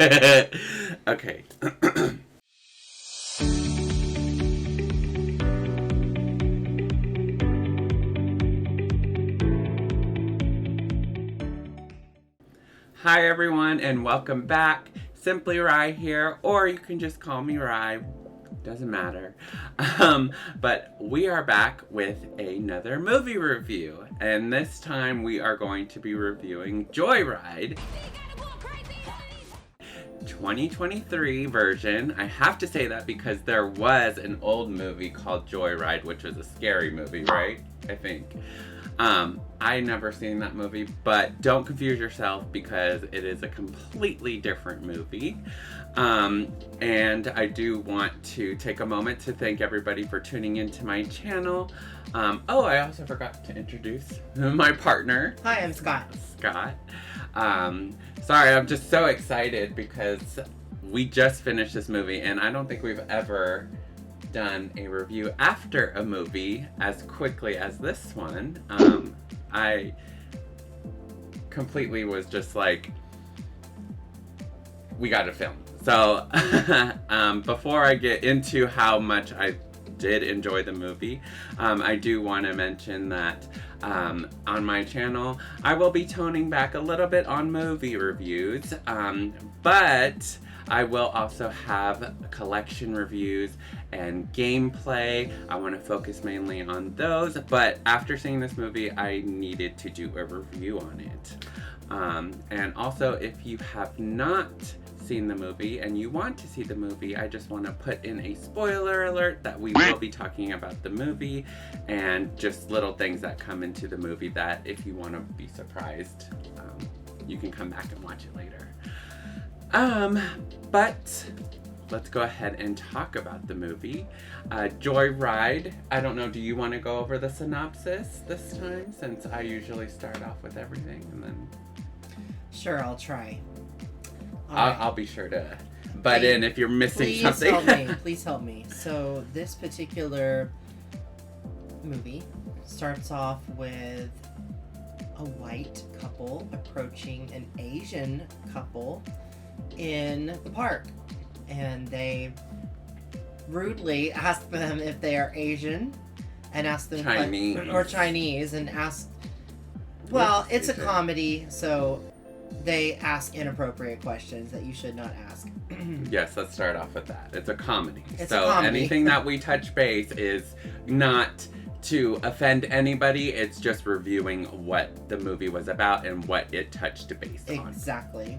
Okay. Hi everyone, and welcome back. Simply Rye here, or you can just call me Rye. Doesn't matter. But we are back with another movie review, and this time we are going to be reviewing Joyride. 2023 version. I have to say that because there was an old movie called Joyride, which was a scary movie, right? I think. I never seen that movie, but don't confuse yourself because it is a completely different movie. And I do want to take a moment to thank everybody for tuning into my channel. I also forgot to introduce my partner. Hi, I'm Scott. Scott. Sorry, I'm just so excited because we just finished this movie, and I don't think we've ever done a review after a movie as quickly as this one. I completely was just like, we gotta film. So before I get into how much I did enjoy the movie, I do want to mention that on my channel I will be toning back a little bit on movie reviews, but I will also have collection reviews and gameplay. I want to focus mainly on those, but after seeing this movie, I needed to do a review on it. And also, if you have not seen the movie and you want to see the movie, I just want to put in a spoiler alert that we will be talking about the movie and just little things that come into the movie that if you want to be surprised, you can come back and watch it later. But let's go ahead and talk about the movie. Joyride. I don't know, do you want to go over the synopsis this time, since I usually start off with everything and then... Sure, I'll try. I'll be sure to butt in if you're missing something. Please help me. So this particular movie starts off with a white couple approaching an Asian couple in the park, and they rudely ask them if they are Asian and ask them Chinese and ask, well, it's a comedy, so they ask inappropriate questions that you should not ask. Yes, let's start off with that. It's a comedy. Anything that we touch base is not to offend anybody. It's just reviewing what the movie was about and what it touched base on. Exactly.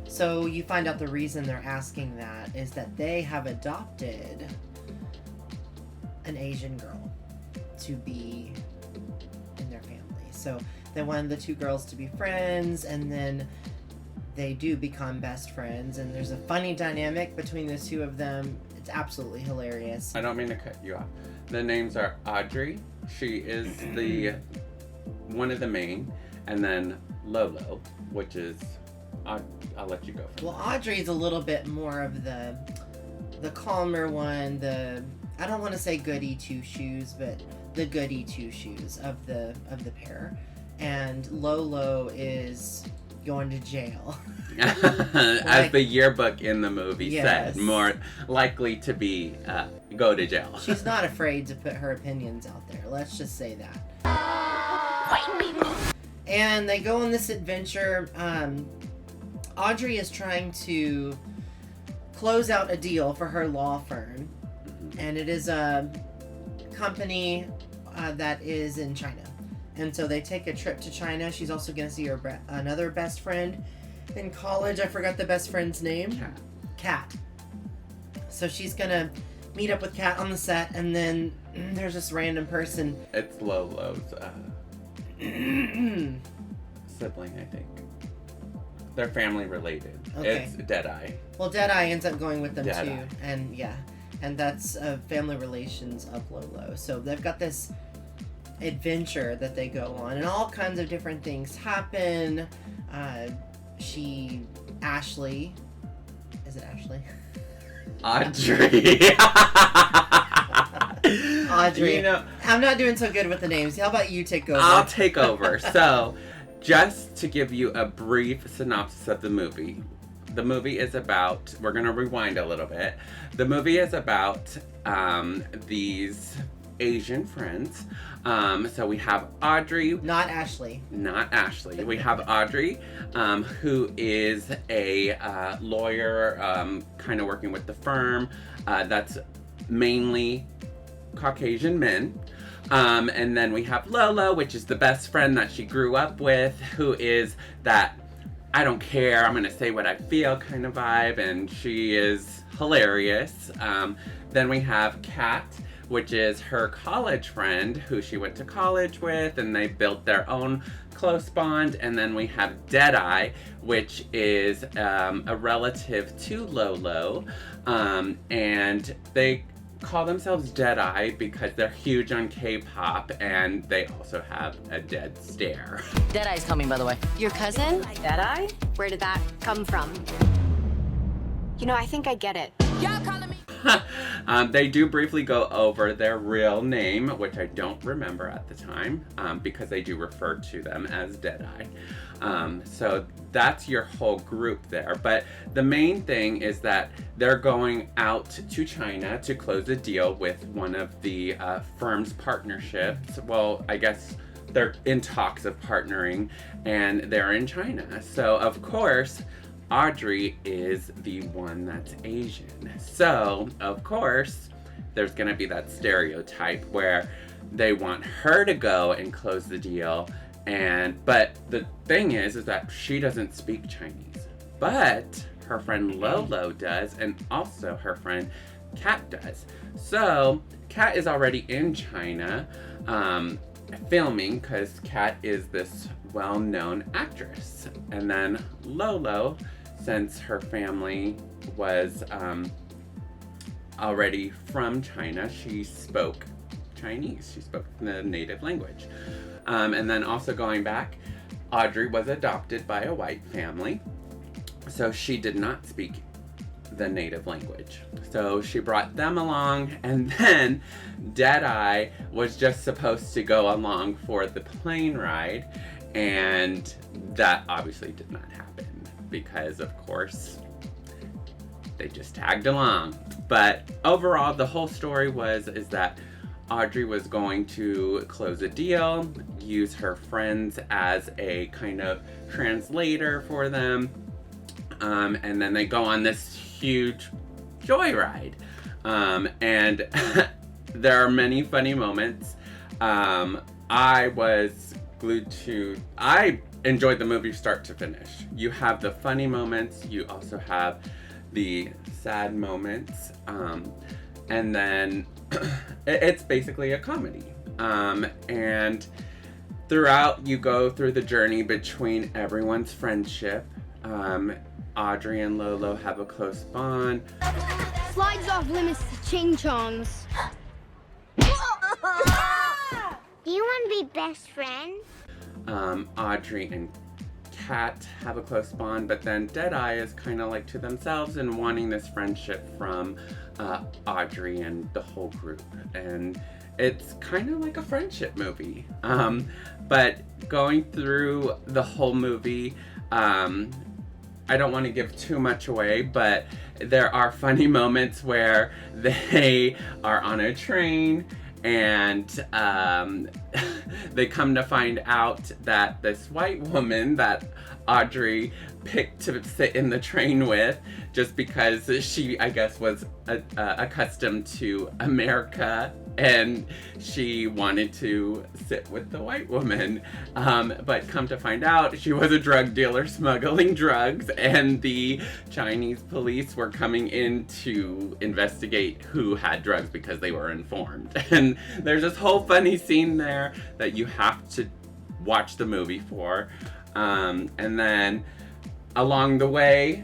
So you find out the reason they're asking that is that they have adopted an Asian girl to be in their family. So they wanted the two girls to be friends, and then they do become best friends, and there's a funny dynamic between the two of them. It's absolutely hilarious. I don't mean to cut you off. The names are Audrey. She is the one of the main, and then Lolo, which is... I'll let you go from Well, Audrey's a little bit more of the calmer one, I don't want to say goody two shoes, but the goody two shoes of the pair. And Lolo is going to jail. As the yearbook in the movie yes. said, more likely to be go to jail. She's not afraid to put her opinions out there. Let's just say that. White people. And they go on this adventure. Audrey is trying to close out a deal for her law firm, and it is a company that is in China. And so they take a trip to China. She's also going to see her another best friend in college. I forgot the best friend's name. Kat. So she's going to meet up with Kat on the set, and then there's this random person. It's Lolo's sibling, I think. They're family related. Okay. It's Deadeye. Well, Deadeye ends up going with them Deadeye. too. And yeah. And that's family relations of Lolo. So they've got this adventure that they go on, and all kinds of different things happen. Ashley. Is it Ashley? Audrey. Audrey. You know, I'm not doing so good with the names. How about you take over? I'll take over. So, just to give you a brief synopsis of the movie, the movie is about, we're gonna rewind a little bit. The movie is about these Asian friends. So we have Audrey. Not Ashley. Not Ashley. We have Audrey, who is a lawyer, kind of working with the firm that's mainly Caucasian men. And then we have Lolo, which is the best friend that she grew up with, who is that I don't care, I'm gonna say what I feel kind of vibe, and she is hilarious. Then we have Kat, which is her college friend who she went to college with, and they built their own close bond. And then we have Deadeye, which is a relative to Lolo, and they call themselves Deadeye because they're huge on K-pop, and they also have a dead stare. Deadeye's coming, by the way. Your cousin? Deadeye? Where did that come from? You know, I think I get it. Y'all calling me? They do briefly go over their real name, which I don't remember at the time, because they do refer to them as Deadeye. So that's your whole group there. But the main thing is that they're going out to China to close a deal with one of the firm's partnerships. Well, I guess they're in talks of partnering, and they're in China. So, of course, Audrey is the one that's Asian. So, of course, there's gonna be that stereotype where they want her to go and close the deal, but the thing is that she doesn't speak Chinese. But her friend Lolo does, and also her friend Kat does. So, Kat is already in China, filming, because Kat is this well-known actress. And then Lolo, since her family was already from China, she spoke Chinese. She spoke the native language. And then also going back, Audrey was adopted by a white family, so she did not speak the native language. So she brought them along, and then Deadeye was just supposed to go along for the plane ride, and that obviously did not happen because, of course, they just tagged along. But overall, the whole story is that Audrey was going to close a deal, use her friends as a kind of translator for them, and then they go on this huge joyride. And there are many funny moments. I was glued to... I enjoyed the movie start to finish. You have the funny moments, you also have the sad moments, and then it's basically a comedy. And throughout, you go through the journey between everyone's friendship. Audrey and Lolo have a close bond. Slides off limits to ching-chongs. Do you want to be best friends? Audrey and Kat have a close bond, but then Deadeye is kind of like to themselves and wanting this friendship from Audrey and the whole group. And it's kind of like a friendship movie. But going through the whole movie, I don't want to give too much away, but there are funny moments where they are on a train and they come to find out that this white woman that Audrey picked to sit in the train with, just because she, I guess, was accustomed to America and she wanted to sit with the white woman. But come to find out, she was a drug dealer smuggling drugs, and the Chinese police were coming in to investigate who had drugs because they were informed. And there's this whole funny scene there that you have to watch the movie for. And then along the way,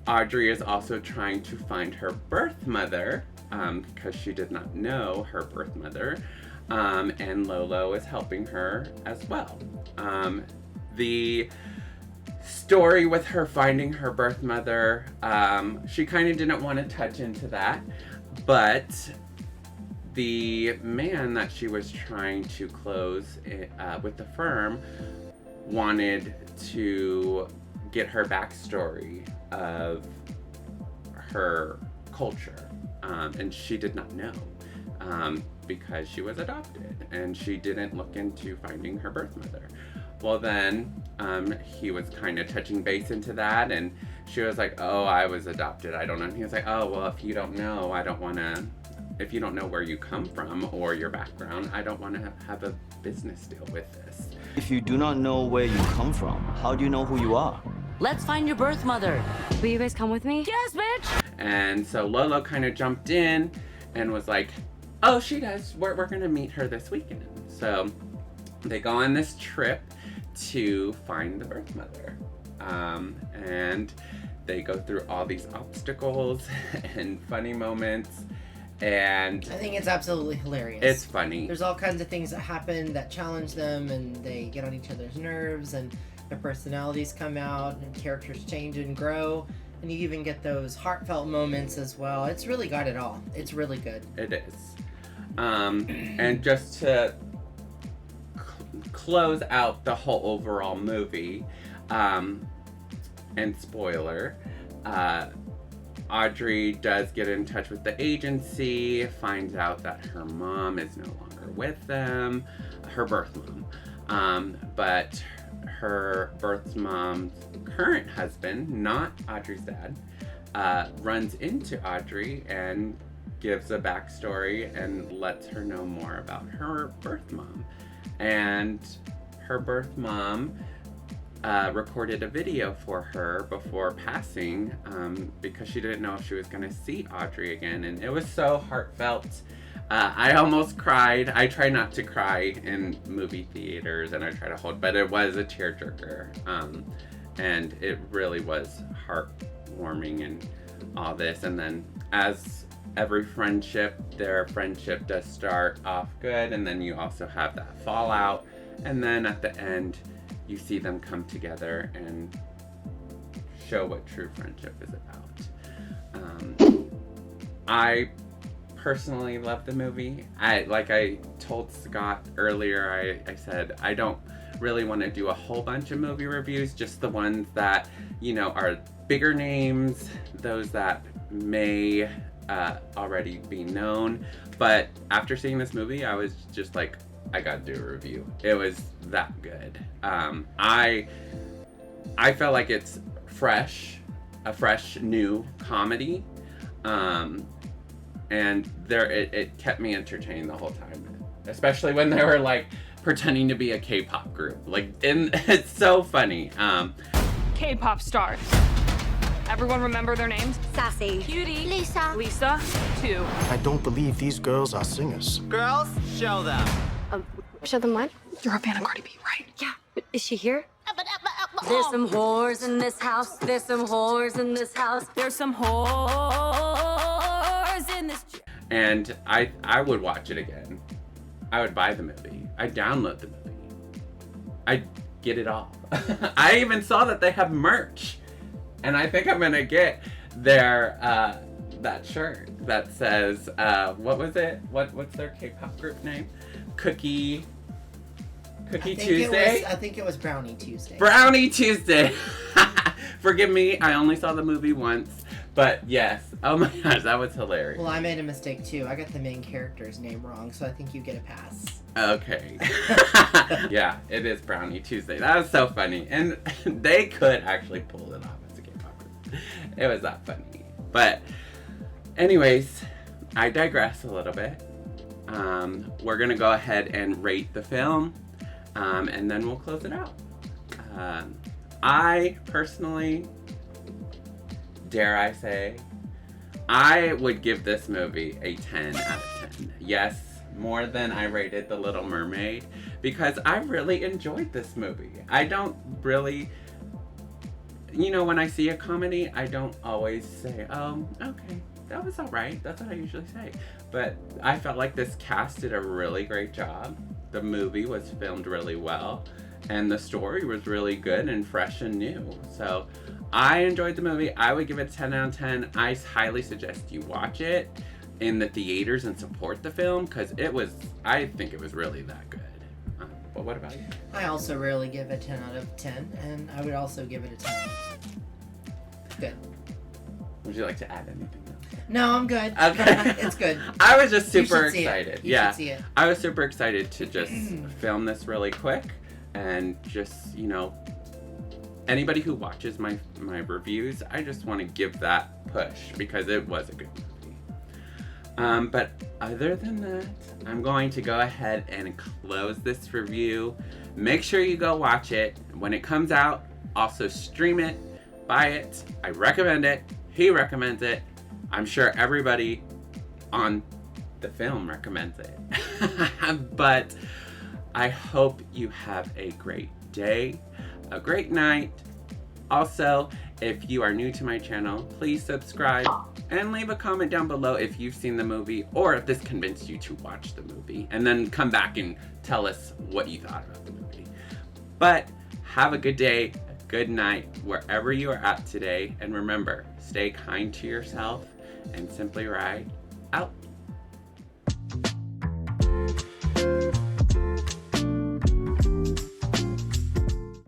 Audrey is also trying to find her birth mother, because she did not know her birth mother, and Lolo is helping her as well. The story with her finding her birth mother, she kind of didn't want to touch into that, but the man that she was trying to close with the firm wanted to get her backstory of her culture. And she did not know because she was adopted and she didn't look into finding her birth mother. Well, then he was kind of touching base into that, and she was like, oh, I was adopted, I don't know. And he was like, oh, well, if you don't know, if you don't know where you come from or your background, I don't want to have a business deal with this. If you do not know where you come from, how do you know who you are? Let's find your birth mother. Will you guys come with me? Yes, bitch! And so Lolo kind of jumped in and was like, oh, she does. We're going to meet her this weekend. So they go on this trip to find the birth mother. And they go through all these obstacles and funny moments. And I think it's absolutely hilarious. It's funny. There's all kinds of things that happen that challenge them, and they get on each other's nerves, and their personalities come out, and characters change and grow. And you even get those heartfelt moments as well. It's really got it all. It's really good. It is. And just to close out the whole overall movie, and spoiler, Audrey does get in touch with the agency, finds out that her mom is no longer with them, her birth mom. But her birth mom's current husband, not Audrey's dad, runs into Audrey and gives a backstory and lets her know more about her birth mom. And her birth mom recorded a video for her before passing because she didn't know if she was going to see Audrey again. And it was so heartfelt. I almost cried. I try not to cry in movie theaters, and I try to hold, but it was a tearjerker. And it really was heartwarming and all this. And then as every friendship, their friendship does start off good, and then you also have that fallout. And then at the end, you see them come together and show what true friendship is about. I personally love the movie. Like I told Scott earlier, I said I don't really want to do a whole bunch of movie reviews, just the ones that, you know, are bigger names, those that may already be known. But after seeing this movie, I was just like, I gotta do a review. It was that good. I felt like it's a fresh new comedy. And it kept me entertained the whole time, especially when they were like pretending to be a K-pop group. Like, and it's so funny. K-pop stars. Everyone remember their names? Sassy. Cutie. Lisa. 2. I don't believe these girls are singers. Girls, show them. Show them what? You're a fan of Cardi B, right? Yeah. Is she here? There's some whores in this house. There's some whores in this house. There's some whores in this. And I would watch it again. I would buy the movie. I'd download the movie. I'd get it all. I even saw that they have merch. And I think I'm gonna get their that shirt that says what was it? What's their K-pop group name? Cookie Tuesday? I think it was Brownie Tuesday. Brownie Tuesday. Forgive me, I only saw the movie once. But yes, oh my gosh, that was hilarious. Well, I made a mistake too. I got the main character's name wrong, so I think you get a pass. Okay. Yeah, it is Brownie Tuesday. That was so funny. And they could actually pull it off as a K-pop group. It was that funny. But anyways, I digress a little bit. We're gonna go ahead and rate the film, and then we'll close it out. I personally, dare I say, I would give this movie a 10 out of 10. Yes, more than I rated The Little Mermaid, because I really enjoyed this movie. I don't really, you know, when I see a comedy, I don't always say, oh, okay, that was all right. That's what I usually say. But I felt like this cast did a really great job. The movie was filmed really well, and the story was really good and fresh and new. So I enjoyed the movie. I would give it a 10 out of 10. I highly suggest you watch it in the theaters and support the film, because I think it was really that good. But what about you? I also rarely give a 10 out of 10, and I would also give it a 10 out of 10. Good. Would you like to add anything else? No, I'm good. Okay. It's good. I was just You super should see it. excited. You Yeah. should see it. I was super excited to just film this really quick and just, anybody who watches my reviews, I just want to give that push because it was a good movie. But other than that, I'm going to go ahead and close this review. Make sure you go watch it when it comes out. Also stream it, buy it. I recommend it. He recommends it. I'm sure everybody on the film recommends it. But I hope you have a great day, a great night. Also, if you are new to my channel, please subscribe and leave a comment down below if you've seen the movie or if this convinced you to watch the movie, and then come back and tell us what you thought about the movie. But have a good day, a good night, wherever you are at today, and remember, stay kind to yourself and Simply Ride out.